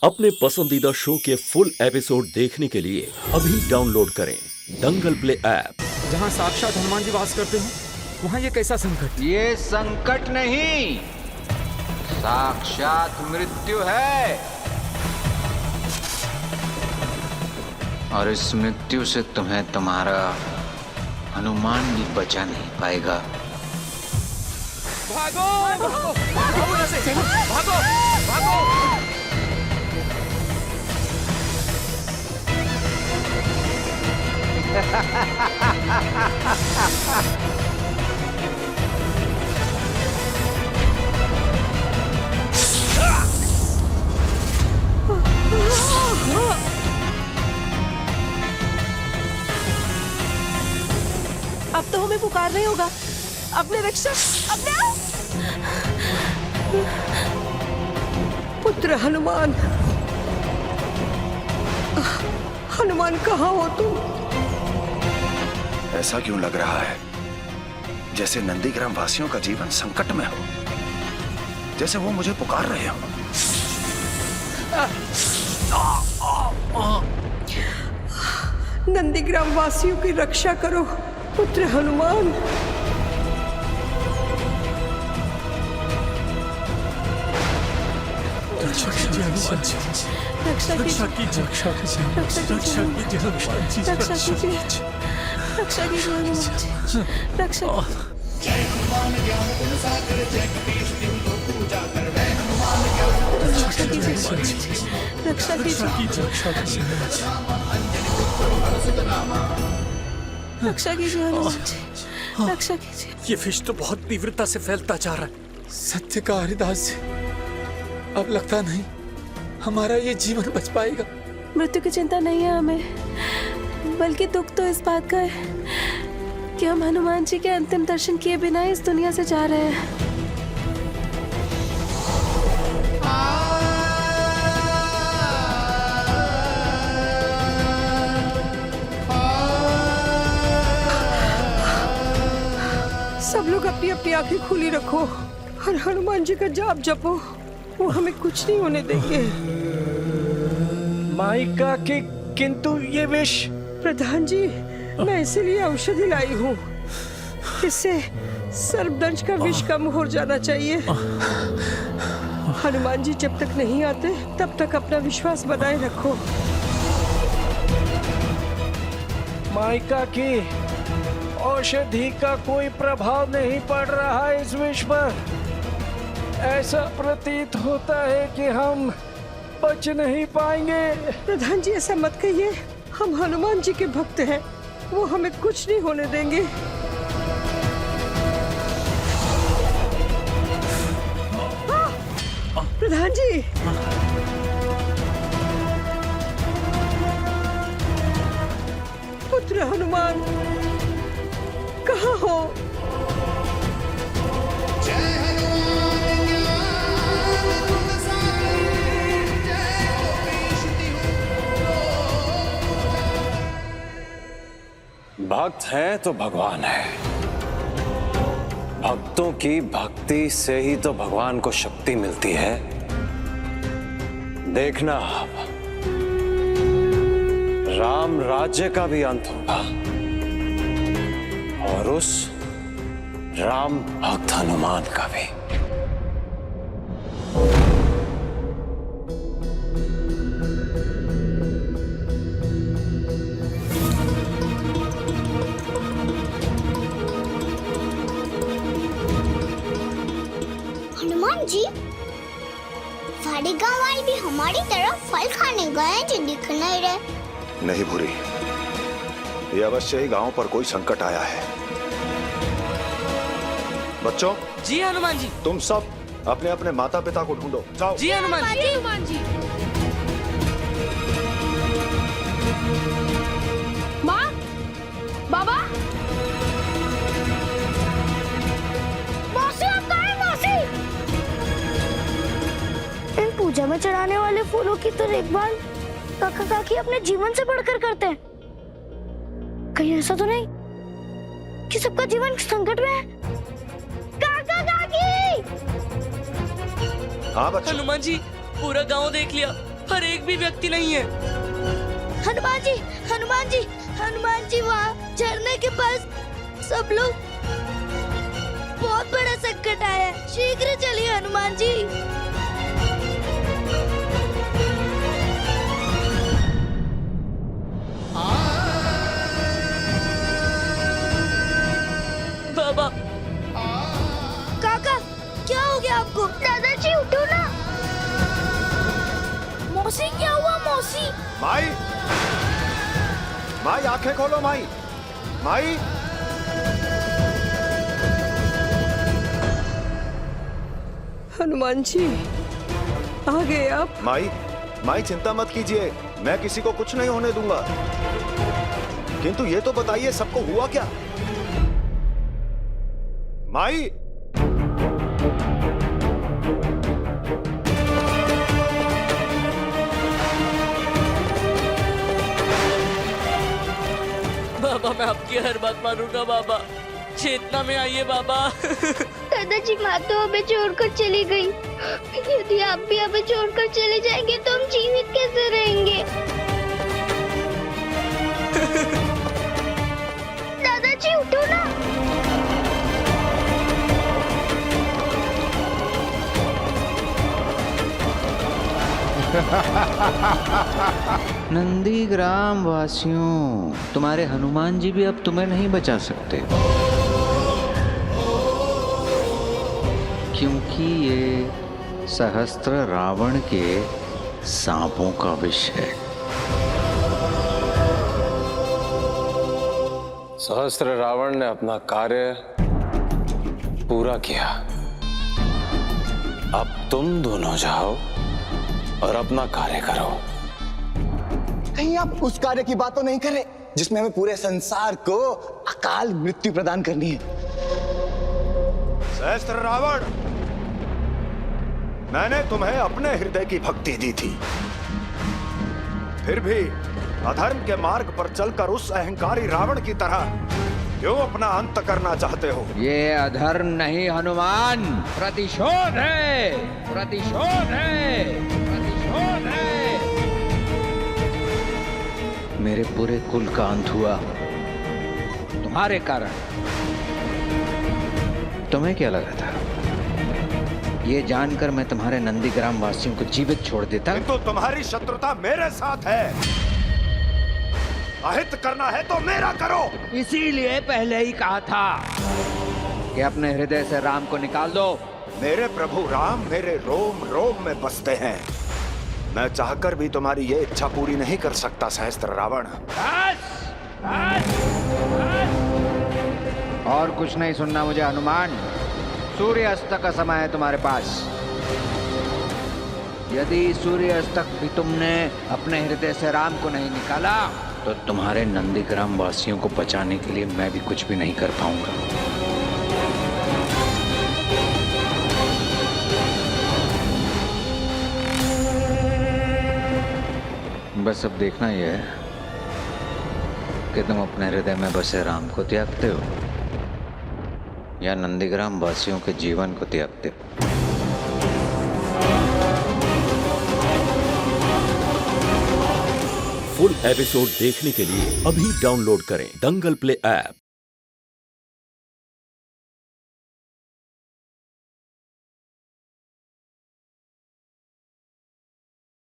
अपने पसंदीदा शो के फुल एपिसोड देखने के लिए अभी डाउनलोड करें दंगल प्ले ऐप। जहाँ साक्षात हनुमान जी वास करते हो, वहाँ ये कैसा संकट? ये संकट नहीं, साक्षात मृत्यु है। और इस मृत्यु से तुम्हें तुम्हारा हनुमान भी बचा नहीं पाएगा। भागो! भागो यहाँ से! भागो! भागो! अब तो हमें पुकारना ही होगा। अपने रक्षक, अपने पुत्र हनुमान। हनुमान कहाँ हो तुम? ऐसा क्यों लग रहा है जैसे नंदीग्राम वासियों का जीवन संकट में हो, जैसे वो मुझे पुकार रहे हो। नंदीग्राम वासियों की रक्षा करो पुत्र हनुमान। रक्षा कीजिए हनुमान जी, रक्षा कीजिए, रक्षा कीजिए, रक्षा कीजिए हनुमान जी, रक्षा कीजिए, रक्षा कीजिए हनुमान जी, रक्षा। जय हनुमान ज्ञान गुण सागर जगदीश तिनको पूजा करवे हनुमान ज्ञान। रक्षा कीजिए हनुमान जी, रक्षा कीजिए, रक्षा कीजिए, रक्षा कीजिए हनुमान जी, रक्षा कीजिए। ये विष तो बहुत तीव्रता से फैलता जा रहा है। सत्य का हरिदास से अब लगता नहीं हमारा ये जीवन बच पाएगा। मृत्यु की चिंता नहीं है हमें, बल्कि दुख तो इस बात का है कि हम हनुमान जी के अंतिम दर्शन किए बिना इस दुनिया से जा रहे हैं। सब लोग अपनी अपनी आंखें खुली रखो और हनुमान जी का जाप जपो, वो हमें कुछ नहीं होने देंगे। माइका के किंतु ये विष। प्रधान जी, मैं इसीलिए औषधि लाई हूँ, इससे सर्पदंश का विष कम हो जाना चाहिए। हनुमान जी जब तक नहीं आते तब तक अपना विश्वास बनाए रखो। माइका की औषधि का कोई प्रभाव नहीं पड़ रहा है इस विष पर। ऐसा प्रतीत होता है कि हम बच नहीं पाएंगे। प्रधान जी ऐसा मत कहिए, हम हनुमान जी के भक्त हैं, वो हमें कुछ नहीं होने देंगे। प्रधान जी, पुत्र हनुमान कहाँ हो? भक्त है तो भगवान है। भक्तों की भक्ति से ही तो भगवान को शक्ति मिलती है। देखना अब राम राज्य का भी अंत होगा और उस राम भक्त हनुमान का भी। हनुमान जी, सारे गांव वाले भी हमारी तरफ फल खाने गए जो दिख नहीं रहे। नहीं भूरी, ये अवश्य ही गांव पर कोई संकट आया है। बच्चों जी हनुमान जी। तुम सब अपने अपने माता पिता को ढूंढो, जाओ। जी हनुमान जी। हनुमान जी। माँ, बाबा, मौसी, आप कहाँ हैं मौसी? इन पूजा में चढ़ाने वाले फूलों की तो देखभाल काका काकी अपने जीवन से बढ़कर करते हैं। कहीं ऐसा तो नहीं कि सबका जीवन संकट में है? काका काकी! हाँ बच्चों। हनुमान जी, पूरा गांव देख लिया, पर एक भी व्यक्ति नहीं है। हनुमान जी, हनुमान जी, हनुमान जी, वहाँ झरने के पास सब लोग, बहुत बड़ा संकट आया है, शीघ्र चलिए हनुमान जी। बाबा, काका, क्या हो गया आपको? दादाजी उठो ना। मौसी, क्या हुआ मौसी? माई, माई आंखें खोलो माई, माई। हनुमान जी आ गए आप? माई, माई चिंता मत कीजिए, मैं किसी को कुछ नहीं होने दूंगा। किंतु ये तो बताइए सबको हुआ क्या? माई, बाबा, मैं आपकी हर बात मानूंगा बाबा। चेतना में आइए बाबा। दादाजी, माँ तो हमें छोड़कर चली गई। यदि आप भी हमें छोड़कर चले जाएंगे तो हम जीवित कैसे रहेंगे? दादाजी उठो ना। नंदीग्राम वासियों, तुम्हारे हनुमान जी भी अब तुम्हें नहीं बचा सकते, क्योंकि ये सहस्त्र रावण के सांपों का विष है। सहस्त्र रावण ने अपना कार्य पूरा किया। अब तुम दोनों जाओ और अपना कार्य करो। कहीं आप उस कार्य की बात तो नहीं कर रहे जिसमें हमें पूरे संसार को अकाल मृत्यु प्रदान करनी है? सहस्त्र रावण, मैंने तुम्हें अपने हृदय की भक्ति दी थी, फिर भी अधर्म के मार्ग पर चलकर उस अहंकारी रावण की तरह क्यों अपना अंत करना चाहते हो? ये अधर्म नहीं हनुमान, प्रतिशोध है, प्रतिशोध है, प्रतिशोध है। मेरे पूरे कुल का अंत हुआ तुम्हारे कारण। तुम्हें क्या लगा था ये जानकर मैं तुम्हारे नंदीग्राम वासियों को जीवित छोड़ देता? किंतु तुम्हारी शत्रुता मेरे साथ है। अहित करना है तो मेरा करो। इसीलिए पहले ही कहा था कि अपने हृदय से राम को निकाल दो। मेरे प्रभु राम मेरे रोम रोम में बसते हैं। मैं चाहकर भी तुम्हारी ये इच्छा पूरी नहीं कर सकता सहस्त्र रावण। बस, बस, बस। और कुछ नहीं सुनना मुझे हनुमान। सूर्य अस्त का समय है तुम्हारे पास। यदि सूर्य अस्त तक भी तुमने अपने हृदय से राम को नहीं निकाला तो तुम्हारे नंदीग्राम वासियों को बचाने के लिए मैं भी कुछ भी नहीं कर पाऊंगा। बस अब देखना यह है कि तुम अपने हृदय में बसे राम को त्यागते हो या नंदीग्राम वासियों के जीवन को त्यागते हो। फुल एपिसोड देखने के लिए अभी डाउनलोड करें दंगल प्ले ऐप।